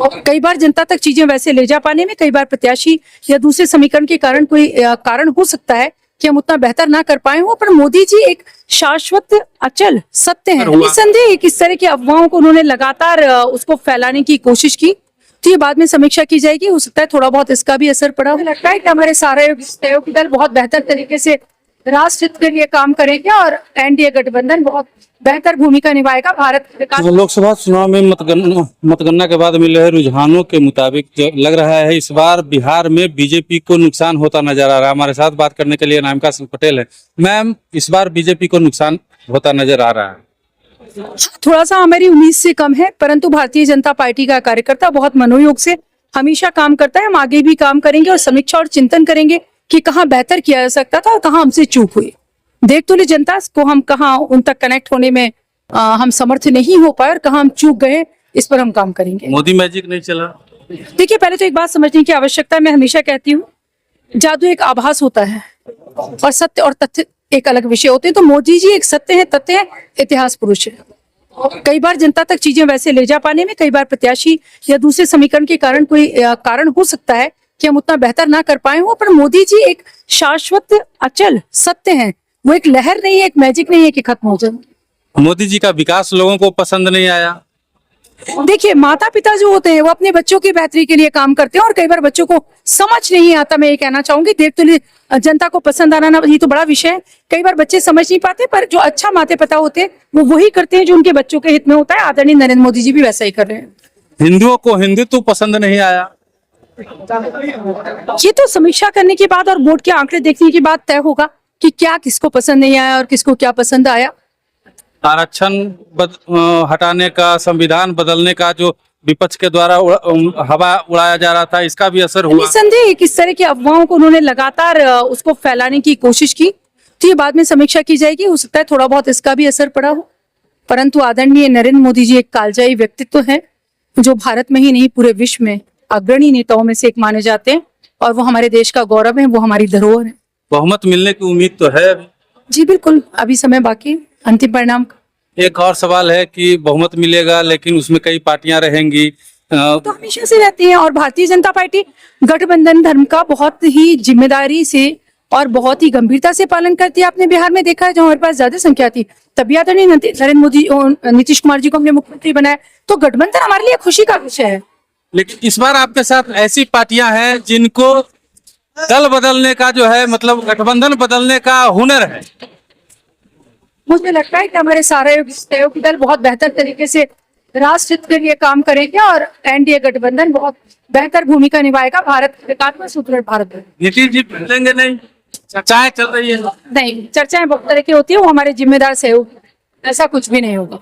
कई बार जनता तक चीजें वैसे ले जा पाने में कई बार प्रत्याशी या दूसरे समीकरण के कारण कोई कारण हो सकता है कि हम उतना बेहतर ना कर पाए हो, पर मोदी जी एक शाश्वत अचल सत्य है। निसंदेह किस तरह की अफवाहों को उन्होंने लगातार उसको फैलाने की कोशिश की, तो ये बाद में समीक्षा की जाएगी। हो सकता है थोड़ा बहुत इसका भी असर पड़ा। मुझे लगता है कि हमारे सारे सहयोगी दल बहुत बेहतर तरीके से राष्ट्र हित के लिए काम करेंगे और एनडीए गठबंधन बहुत बेहतर भूमिका निभाएगा भारत के विकास। लोकसभा चुनाव में मतगणना के बाद मिले रुझानों के मुताबिक लग रहा है इस बार बिहार में बीजेपी को नुकसान होता नजर आ रहा है। हमारे साथ बात करने के लिए अनामिका सिंह पटेल है। मैम, इस बार बीजेपी को नुकसान होता नजर आ रहा है? थोड़ा सा हमारी उम्मीद से कम है, परंतु भारतीय जनता पार्टी का कार्यकर्ता बहुत मनोयोग से हमेशा काम करता है। हम आगे भी काम करेंगे और समीक्षा और चिंतन करेंगे कि कहाँ बेहतर किया जा सकता था और कहाँ हमसे चूक हुई। देख तो ली जनता को हम कहाँ उन तक कनेक्ट होने में हम समर्थ नहीं हो पाए और कहाँ हम चूक गए, इस पर हम काम करेंगे। मोदी मैजिक नहीं चला? देखिए, पहले तो एक बात समझने की आवश्यकता है। मैं हमेशा कहती हूँ, जादू एक आभास होता है और सत्य और तथ्य एक अलग विषय होते हैं। तो मोदी जी एक सत्य है, तथ्य है, इतिहास पुरुष है। कई बार जनता तक चीजें वैसे ले जा पाने में कई बार प्रत्याशी या दूसरे समीकरण के कारण कोई कारण हो सकता है कि हम उतना बेहतर ना कर पाए हो, पर मोदी जी एक शाश्वत अचल सत्य है। वो एक लहर नहीं है, एक मैजिक नहीं है कि खत्म हो जाए। मोदी जी का विकास लोगों को पसंद नहीं आया? देखिए, माता पिता जो होते हैं वो अपने बच्चों की बेहतरी के लिए काम करते हैं और कई बार बच्चों को समझ नहीं आता। मैं ये कहना चाहूंगी, देख तो जनता को पसंद आना ना, ये तो बड़ा विषय है। कई बार बच्चे समझ नहीं पाते, पर जो अच्छा माता पिता होते हैं वो वही करते हैं जो उनके बच्चों के हित में होता है। आदरणीय नरेंद्र मोदी जी भी वैसा ही कर रहे हैं। हिंदुओं को हिंदुत्व पसंद नहीं आया? ये तो समीक्षा करने के बाद और वोट के आंकड़े देखने के बाद तय होगा कि क्या किसको पसंद नहीं आया और किसको क्या पसंद आया। आरक्षण हटाने का, संविधान बदलने का जो विपक्ष के द्वारा हवा उड़ाया जा रहा था, इसका भी असर हुआ? निसंदेह किस तरह की अफवाहों को उन्होंने लगातार उसको फैलाने की कोशिश की, तो ये बाद में समीक्षा की जाएगी। हो सकता है थोड़ा बहुत इसका भी असर पड़ा हो, परंतु आदरणीय नरेंद्र मोदी जी एक कालजयी व्यक्तित्व है जो भारत में ही नहीं पूरे विश्व में अग्रणी नेताओं में से एक माने जाते हैं और वो हमारे देश का गौरव है, वो हमारी धरोहर है। बहुमत मिलने की उम्मीद तो है अभी? जी बिल्कुल, अभी समय बाकी है अंतिम परिणाम का। एक और सवाल है कि बहुमत मिलेगा लेकिन उसमें कई पार्टियां रहेंगी, तो हमेशा से रहती है और भारतीय जनता पार्टी गठबंधन धर्म का बहुत ही जिम्मेदारी से और बहुत ही गंभीरता से पालन करती है। आपने बिहार में देखा है, जहाँ हमारे पास ज्यादा संख्या थी, तभी आदरणीय नरेंद्र मोदी नीतीश कुमार जी को हमने मुख्यमंत्री बनाया। तो गठबंधन हमारे लिए खुशी का विषय है। लेकिन इस बार आपके साथ ऐसी पार्टियां हैं जिनको दल बदलने का जो है, मतलब गठबंधन बदलने का हुनर है। मुझे लगता है कि हमारे सारे सहयोगी दल बहुत बेहतर तरीके से राष्ट्र हित के लिए काम करेंगे और एनडीए गठबंधन बहुत बेहतर भूमिका निभाएगा भारत के विकास में, सुदृढ़ भारत में। नीतीश जी बदलेंगे नहीं? चर्चाएं चल रही है। नहीं, चर्चाएं बहुत तरह की होती है, वो हमारे जिम्मेदार सहयोगी, ऐसा कुछ भी नहीं होगा।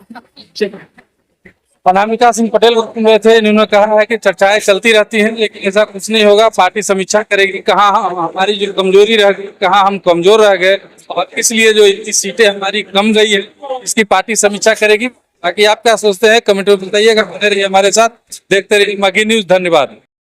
अनामिका सिंह पटेल रहे थे, इन्होंने कहा है कि चर्चाएं चलती रहती हैं लेकिन ऐसा कुछ नहीं होगा। पार्टी समीक्षा करेगी कहाँ हमारी जो कमजोरी रह गई, कहाँ हम कमजोर रह गए और इसलिए जो इतनी सीटें हमारी कम गई है, इसकी पार्टी समीक्षा करेगी। बाकी आप क्या सोचते हैं कमेंट में बताइएगा। बने रहिए हमारे साथ, देखते रहिए मागी न्यूज। धन्यवाद।